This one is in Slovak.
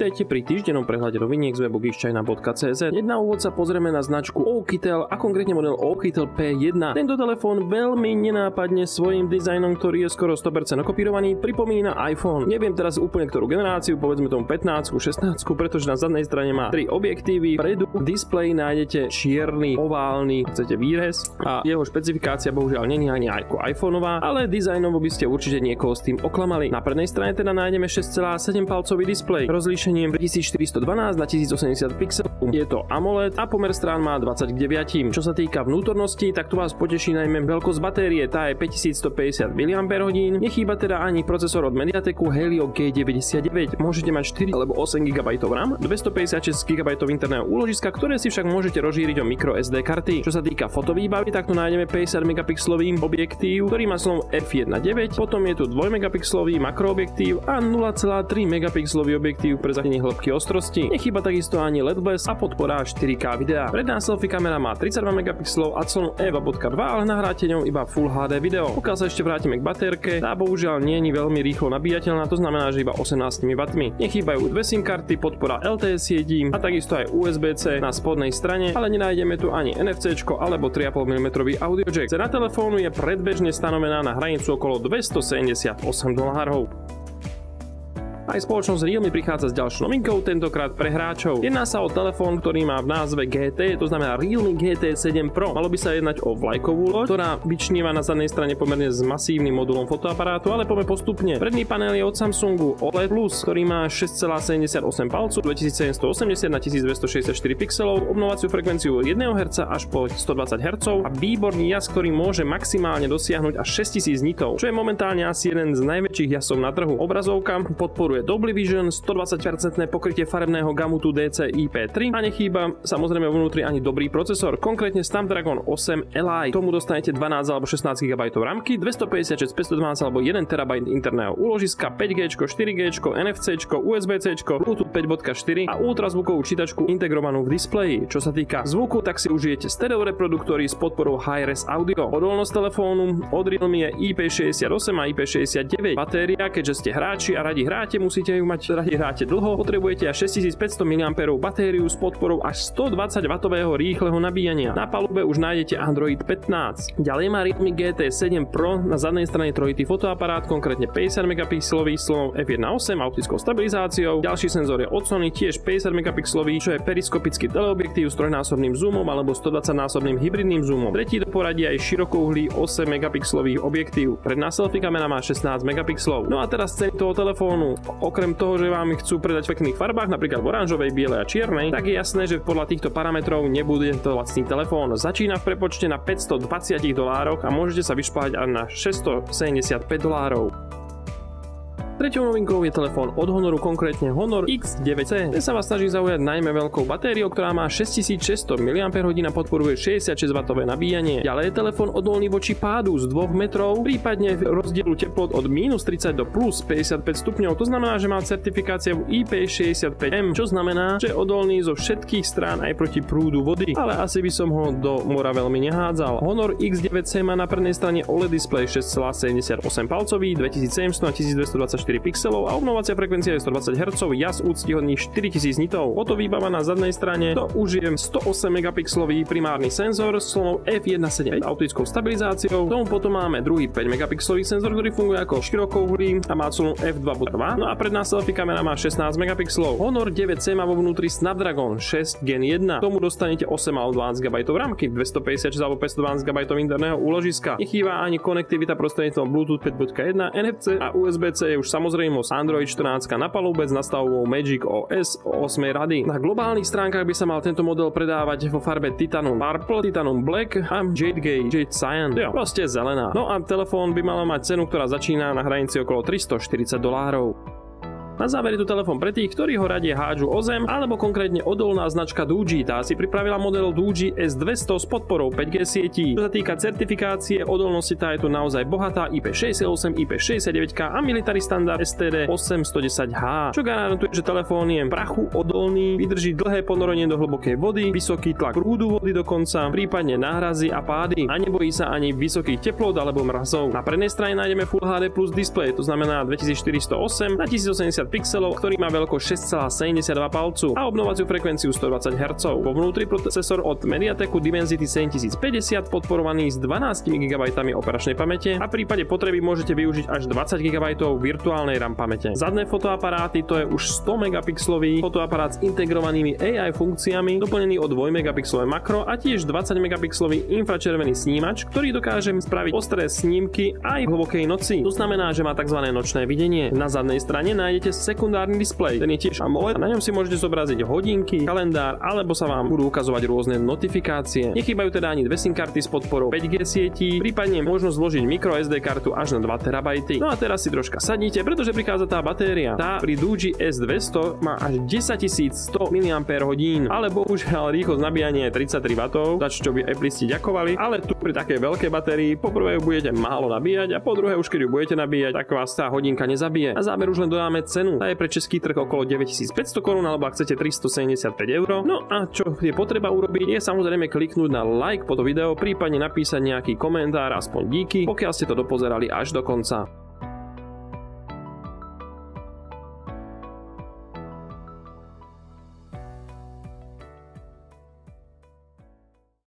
Vítajte pri týždennom prehľade noviniek z webu geekchina.cz. Hneď na úvod sa pozrieme na značku Oukitel a konkrétne model Oukitel P1. Tento telefón veľmi nenápadne svojím dizajnom, ktorý je skoro 100% okopírovaný, pripomína iPhone. Neviem teraz úplne ktorú generáciu, povedzme tomu 15, 16, pretože na zadnej strane má 3 objektívy. Vpredu v displeji nájdete čierny oválny, chcete výrez a jeho špecifikácia bohužiaľ není ani ako iPhoneová, ale dizajnovo by ste určite niekoho s tým oklamali. Na prednej strane teda nájdeme 6,7 palcový displej. Rozlíšenie 2412 na 1080 pixelov. Je to AMOLED a pomer strán má 20 k 9. Čo sa týka vnútornosti, tak tu vás poteší najmä veľkosť batérie, tá je 5150 mAh. Nechýba teda ani procesor od Mediateku Helio G99. Môžete mať 4 alebo 8 GB RAM, 256 GB interného úložiska, ktoré si však môžete rozšíriť o microSD karty. Čo sa týka fotovýbavy, tak tu nájdeme 50 megapixlový objektív, ktorý má slovom f1.9, potom je tu 2 megapixlový makroobjektív a 0,3 megapixlový objektív pre zachytenie hĺbky ostrosti. Nechýba takisto ani LED blesк a podpora 4K videa. Predná selfie kamera má 32 megapixelov a clonu f2.2, ale nahráte ňou iba Full HD video. Pokiaľ sa ešte vrátime k baterke, tá bohužiaľ nie je veľmi rýchlo nabíjateľná, to znamená, že iba 18 W. Nechýbajú dve SIM karty, podpora LTE sietí a takisto aj USB-C na spodnej strane, ale nenájdeme tu ani NFC alebo 3,5 mm audio jack. Cena telefónu je predbežne stanovená na hranicu okolo $278. Aj spoločnosť Realme prichádza s ďalšou novinkou, tentokrát pre hráčov. Jedná sa o telefón, ktorý má v názve GT, to znamená Realme GT 7 Pro. Malo by sa jednať o vlajkovú loď, ktorá vyčnieva na zadnej strane pomerne s masívnym modulom fotoaparátu, ale poďme postupne. Predný panel je od Samsungu OLED Plus, ktorý má 6,78 palcu, 2780 na 1264 pixelov, obnovaciu frekvenciu 1 Hz až po 120 Hz a výborný jas, ktorý môže maximálne dosiahnuť až 6000 nitov, čo je momentálne asi jeden z najväčších jasov na trhu. Obrazovka podporuje Dolby Vision, 120% pokrytie farebného gamutu DCI-P3 a nechýba samozrejme vnútri ani dobrý procesor, konkrétne Snapdragon 8 Elite. Tomu dostanete 12 alebo 16 GB ramky, 256, 512 alebo 1 TB interného úložiska, 5G, 4G, NFC, USB-C, Bluetooth 5.4 a ultrazvukovú čítačku integrovanú v displeji. Čo sa týka zvuku, tak si užijete stereo reproduktory s podporou Hi-Res audio. Odolnosť telefónu od Realme je IP68 a IP69. Batéria, keďže ste hráči a radi hráte, musíte ju mať, radi hráte dlho, potrebujete až 6500 mAh batériu s podporou až 120W rýchleho nabíjania. Na palube už nájdete Android 15. Ďalej má Realme GT 7 Pro na zadnej strane trojitý fotoaparát, konkrétne 50 megapixlový slovom f1.8 a optickou stabilizáciou. Ďalší senzor je od Sony, tiež 50 megapixlový, čo je periskopický teleobjektív s trojnásobným zoomom alebo 120-násobným hybridným zoomom. Tretí do poradia je širokouhlý 8 megapixlový objektív. Predná selfie kamera má 16 megapixlov. No a teraz ceny toho telefónu. Okrem toho, že vám ich chcú predať v pekných farbách, napríklad v oranžovej, bielej a čiernej, tak je jasné, že podľa týchto parametrov nebude to lacný telefón. Začína v prepočte na $520 a môžete sa vyšplhať aj na $675. Treťou novinkou je telefón od Honoru, konkrétne Honor X9C. Ten sa vás snaží zaujať najmä veľkou batériou, ktorá má 6600 mAh a podporuje 66W nabíjanie. Ďalej je telefón odolný voči pádu z 2 metrov, prípadne rozdielu teplot od -30 do +55 stupňov. To znamená, že má certifikáciu IP65M, čo znamená, že je odolný zo všetkých strán aj proti prúdu vody. Ale asi by som ho do mora veľmi nehádzal. Honor X9C má na prednej strane OLED displej 6,78 palcový, 2700 na 1224 pixelov a obnovacia frekvencia je 120 Hz, jas úctyhodných 4000 nitov. Foto výbava na zadnej strane, to už je 108 megapixlový primárny senzor s slovom f1.7 optickou stabilizáciou. Tomu potom máme druhý 5 megapixlový senzor, ktorý funguje ako širokouhlý a má clonu f2.2. No a predná selfie kamera má 16 megapixelov. Honor 9C má vo vnútri Snapdragon 6 Gen 1. Tomu dostanete 8 alebo 12 GB ramky, 256 alebo 512 GB interného úložiska. Nechýba ani konektivita prostredníctvom Bluetooth 5.1, NFC a USB-C je už samozrejmosť. Android 14 na palube s nastavbou Magic OS 8 rady. Na globálnych stránkach by sa mal tento model predávať vo farbe Titanium Purple, Titanium Black a Jade Cyan. Jo, proste zelená. No a telefón by mal mať cenu, ktorá začína na hranici okolo $340. Na záver je tu telefón pre tých, ktorí ho radie hádžu o zem, alebo konkrétne odolná značka Doogee. Tá si pripravila model Doogee S200 s podporou 5G sietí. Čo sa týka certifikácie odolnosti, tá je tu naozaj bohatá, IP68, IP69 a military standard STD 810H, čo garantuje, že telefón je prachu odolný, vydrží dlhé ponorenie do hlbokej vody, vysoký tlak prúdu vody dokonca, prípadne nárazy a pády a nebojí sa ani vysokých teplôt alebo mrazov. Na prednej strane nájdeme Full HD Plus displej, to znamená 2408 na 1080 pixelov, ktorý má veľkosť 6,72 palcu a obnovaciu frekvenciu 120 Hz. Vo vnútri procesor od Mediateku Dimensity 7050 podporovaný s 12 GB operačnej pamäte a v prípade potreby môžete využiť až 20 GB virtuálnej RAM pamäte. Zadné fotoaparáty, to je už 100 megapixlový fotoaparát s integrovanými AI funkciami, doplnený o 2 megapixlové makro a tiež 20 megapixlový infračervený snímač, ktorý dokáže spraviť ostré snímky aj v hlbokej noci. To znamená, že má tzv. Nočné videnie. Na zadnej strane nájdete sekundárny displej, ten je tiež AMOLED a na ňom si môžete zobraziť hodinky, kalendár alebo sa vám budú ukazovať rôzne notifikácie. Nechýbajú teda ani dve SIM karty s podporou 5G sietí, prípadne možnosť zložiť micro SD kartu až na 2 TB. No a teraz si troška sadnite, pretože prichádza tá batéria. Tá pri Doogee S200 má až 10100 mAh, ale bohužiaľ rýchlosť nabíjania je 33 W, za čo by Appleisti ďakovali, ale tu pri takej veľkej batérii poprvé ju budete málo nabíjať a po druhé už keď ju budete nabíjať, tak vás tá hodinka nezabije. A záver už len dodáme cenu. Tá je pre český trh okolo 9500 korún alebo ak chcete 375 €. No a čo je potreba urobiť, je samozrejme kliknúť na like pod video, prípadne napísať nejaký komentár, aspoň díky, pokiaľ ste to dopozerali až do konca.